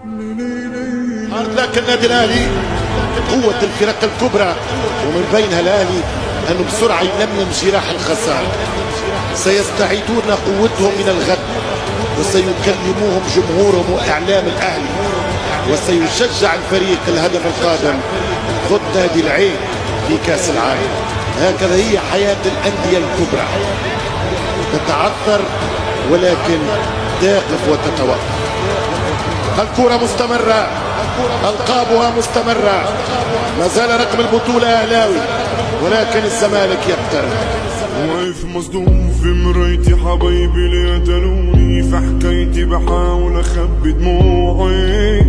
هارد لك النادي الاهلي قوة الفرق الكبرى ومن بينها الاهلي انه بسرعة يلملم جراح الخسارة. سيستعيدون قوتهم من الغد وسيكلموهم جمهورهم واعلام الاهلي وسيشجع الفريق الهدف القادم ضد نادي العين في كاس العالم. هكذا هي حياة الاندية الكبرى، تتعثر ولكن تقف وتتوقف. الكرة مستمرة، ألقابها مستمرة، ما زال رقم البطولة أهلاوي ولكن الزمالك يقترب. واقف مصدوم في مرايتي حبايبي ليه قتلوني، في حكايتي بحاول أخبي دموعي